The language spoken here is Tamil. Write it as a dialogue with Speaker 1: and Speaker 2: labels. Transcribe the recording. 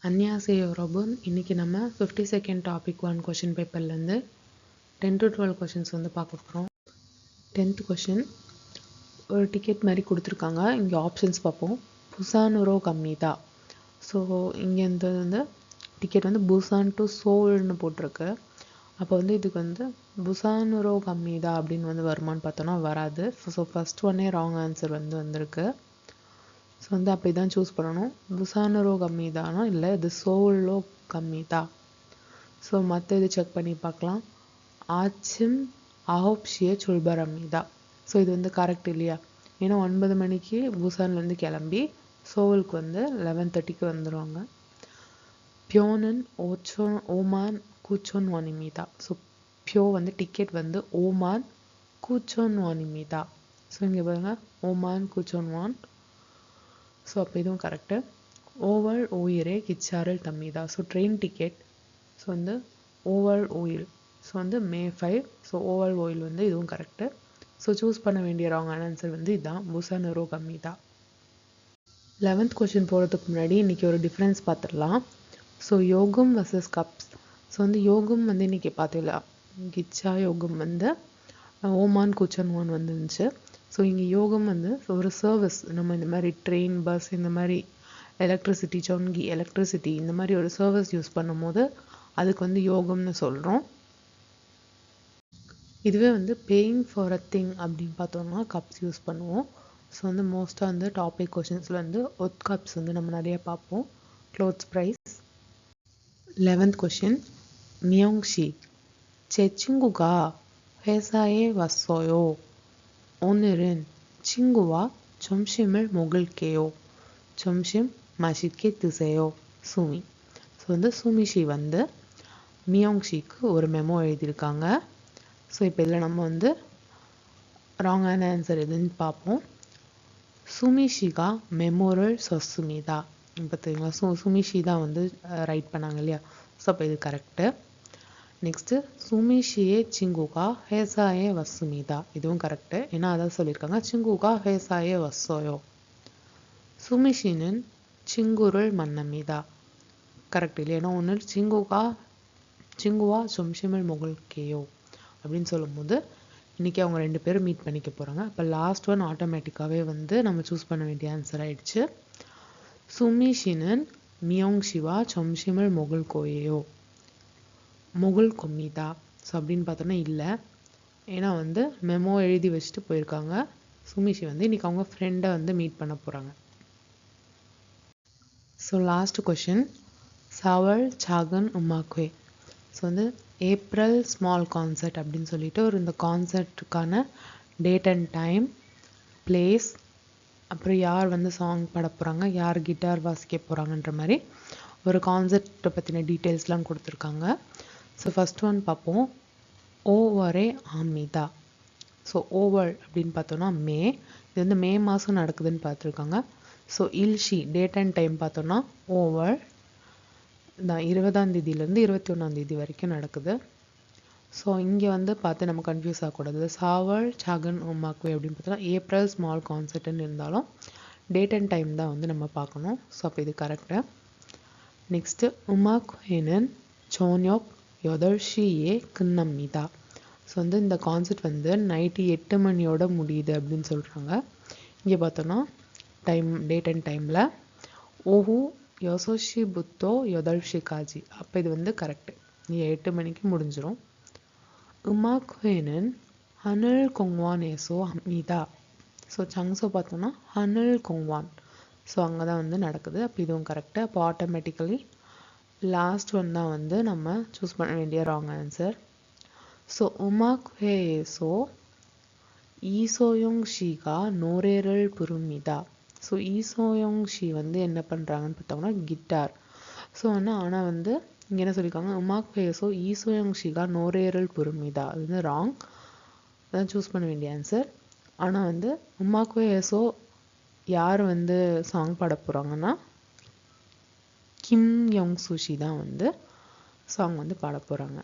Speaker 1: 안녕하세요 여러분. இன்னைக்கு நம்ம 52nd டாபிக் 1 கொஷின் பேப்பர்லேருந்து 10 to 12 கொஷின்ஸ் வந்து பார்க்க போகிறோம். 10th கொஷின் ஒரு டிக்கெட் மாதிரி கொடுத்துருக்காங்க. இங்கே ஆப்ஷன்ஸ் பார்ப்போம். புசானுரோ கம்மிதா. ஸோ இங்கே இந்த வந்து டிக்கெட் வந்து புசான் டு சோல்னு போட்டிருக்கு. அப்போ வந்து இதுக்கு வந்து புசானுரோ கம்மிதா அப்படின்னு வந்து வருமானு பார்த்தோன்னா வராது. ஸோ ஃபஸ்ட் ஒன்னே ராங் ஆன்சர் வந்து வந்திருக்கு. ஸோ வந்து அப்படி தான் சூஸ் பண்ணணும். புசானரோ கம்மி தானா இல்லை இது சோலோ கம்மி தான். ஸோ மற்ற இது செக் பண்ணி பார்க்கலாம். ஆச்சிம் ஆஹோப்ஷிய சுல்பரம்மி தான். ஸோ இது வந்து கரெக்ட் இல்லையா? ஏன்னா 9 மணிக்கு புசான்லேருந்து கிளம்பி சோலுக்கு வந்து 11:30க்கு வந்துடுவாங்க. பியோனன் ஓமான் கூச்சோன் வானிமிதா. ஸோ பியோ வந்து டிக்கெட் வந்து ஓமான் கூச்சோன் வானிமிதா. ஸோ இங்கே பாருங்கள் ஓமான் கூச்சோன் வான். ஸோ அப்போ இதுவும் கரெக்டு. ஓவர் ஓயிரே கிச்சாரல் தம்மிதா. ஸோ ட்ரெயின் டிக்கெட் ஸோ வந்து ஓவர் ஓயில். ஸோ வந்து May 5. ஸோ ஓவர் ஓயில் வந்து இதுவும் கரெக்டு. ஸோ சூஸ் பண்ண வேண்டிய ராங்கான ஆன்சர் வந்து இதுதான் புசானரோ கம்மிதா. 11th கொஷின் போகிறதுக்கு முன்னாடி இன்றைக்கி ஒரு டிஃப்ரென்ஸ் பார்த்துடலாம். ஸோ யோகம் வர்சஸ் கப்ஸ். ஸோ வந்து யோகம் வந்து இன்றைக்கி பார்த்துக்கலாம். கிச்சா யோகம் வந்து ஓமான் குச்சன்வான் வந்துருந்துச்சு. ஸோ இங்கே யோகம் வந்து ஒரு சர்வீஸ். நம்ம இந்த மாதிரி ட்ரெயின் பஸ் இந்த மாதிரி எலக்ட்ரிசிட்டி சொங்கி எலக்ட்ரிசிட்டி இந்த மாதிரி ஒரு சர்வீஸ் யூஸ் பண்ணும் போது அதுக்கு வந்து யோகம்னு சொல்கிறோம். இதுவே வந்து பேயிங் ஃபார் அ திங் அப்படின்னு பார்த்தோம்னா கப்ஸ் யூஸ் பண்ணுவோம். ஸோ வந்து மோஸ்ட்டாக வந்து டாபிக் கொஷின்ஸில் வந்து ஒத் கப்ஸ் வந்து நம்ம நிறைய பார்ப்போம். Clothes price. 11th கொஷின் மியோங்ஷி 제 친구가 회사에 왔어요. 오늘은 친구와 점심을 먹을게요. 점심 맛있게 드세요. சுமி. ஸோ வந்து சுமிஷி வந்து மியோங்ஷிக்கு ஒரு மெமோ எழுதியிருக்காங்க. ஸோ இப்போ இதில் நம்ம வந்து ராங்கான ஆன்சர் எதுன்னு பார்ப்போம். சுமிஷிகா மெமோரல் சொசுமிதா. பார்த்தீங்களா? சுமிஷி தான் வந்து ரைட் பண்ணாங்க இல்லையா? ஸோ அப்போ இது கரெக்டு. நெக்ஸ்ட்டு சுமிஷியே சிங்குகா ஹேசாயே வசுமிதா. இதுவும் கரெக்டு. ஏன்னா அதான் சொல்லியிருக்காங்க சிங்குகா ஹேசாயே வசோயோ. சுமிஷினன் சிங்குருள் மன்னமிதா. கரெக்ட் இல்லையா? ஏன்னா ஒன்று சிங்குவா சொம்ஷிமல் மொகல்கேயோ அப்படின்னு சொல்லும்போது இன்றைக்கி அவங்க 2 பேரும் மீட் பண்ணிக்க போகிறாங்க. அப்போ லாஸ்ட் ஒன் ஆட்டோமேட்டிக்காகவே வந்து நம்ம சூஸ் பண்ண வேண்டிய ஆன்சர் ஆயிடுச்சு. சுமிஷினன் மியோங்ஷிவா சொம்ஷிமல் மொகல் கோயோ முகுல் கொம்மிதா. ஸோ அப்படின்னு பார்த்தோன்னா இல்லை. ஏன்னா வந்து மெமோ எழுதி வச்சுட்டு போயிருக்காங்க. சுமிஷி வந்து இன்றைக்கி அவங்க ஃப்ரெண்டை வந்து மீட் பண்ண போகிறாங்க. ஸோ லாஸ்ட் கொஷின் சவல் சாகன் உமாக்வே. ஸோ வந்து ஏப்ரல் ஸ்மால் கான்சர்ட் அப்படின்னு சொல்லிட்டு ஒரு இந்த கான்சர்ட்டுக்கான டேட் அண்ட் டைம், பிளேஸ், அப்புறம் யார் வந்து சாங் பாட போகிறாங்க, யார் கிட்டார் வாசிக்க போகிறாங்கன்ற மாதிரி ஒரு கான்சர்ட்டை பற்றின டீட்டெயில்ஸ்லாம் கொடுத்துருக்காங்க. ஸோ ஃபஸ்ட் ஒன் பார்ப்போம். ஓவரே ஆமிதா. ஸோ ஓவர் அப்படின்னு பார்த்தோன்னா மே. இது வந்து மே மாதம் நடக்குதுன்னு பார்த்துருக்காங்க. ஸோ இல்ஷி டேட் அண்ட் டைம் பார்த்தோன்னா ஓவர் தான் 20ஆம் தேதியிலேருந்து 21ஆம் தேதி வரைக்கும் நடக்குது. ஸோ இங்கே வந்து பார்த்து நம்ம கன்ஃபியூஸ் ஆகக்கூடாது. சாவல் சாகன் உமாக்வே அப்படின்னு பார்த்தோன்னா ஏப்ரல் ஸ்மால் கான்சர்ட்னு இருந்தாலும் டேட் அண்ட் டைம் தான் வந்து நம்ம பார்க்கணும். ஸோ அப்போ இது கரெக்டு. நெக்ஸ்ட்டு உமாக்வேனன் சோன்யோக் யொதர்ஷியே கிண்ணம்மிதா. ஸோ வந்து இந்த கான்செப்ட் வந்து நைட்டு 8 மணியோட முடியுது அப்படின்னு சொல்கிறாங்க. இங்கே பார்த்தோன்னா டைம் டேட் அண்ட் டைமில் ஓஹு யோசோஷி புத்தோ யொதர்ஷி காஜி. அப்போ இது வந்து கரெக்டு. இங்கே 8 மணிக்கு முடிஞ்சிடும். உமாக்வேனன் ஹனல் கொங்வான் ஏசோ அம்மிதா. ஸோ சங்ஸோ பார்த்தோன்னா ஹனல் கொங்வான். ஸோ அங்கே தான் வந்து நடக்குது. அப்போ இதுவும் கரெக்டு. அப்போ ஆட்டோமேட்டிக்கலி லாஸ்ட் ஒன் தான் வந்து நம்ம சூஸ் பண்ண வேண்டிய ராங் ஆன்சர். ஸோ உமாக்வேசோ ஈசோயோங் ஷீகா நோரேரல் புருமிதா. ஸோ ஈசோயோங் ஷீ வந்து என்ன பண்ணுறாங்கன்னு பார்த்தோம்னா கிட்டார். ஸோ ஆனால் வந்து இங்கே என்ன சொல்லியிருக்காங்க உமாக்வேசோ ஈசோயோங் ஷீகா நோரேரல் புருமிதா. அது வந்து ராங். அதான் சூஸ் பண்ண வேண்டிய ஆன்சர். ஆனால் வந்து உமாக்வேசோ யார் வந்து சாங் பாட போகிறாங்கன்னா கிம் யோங் சுஷி தான் வந்து சாங் வந்து பாட போகிறாங்க.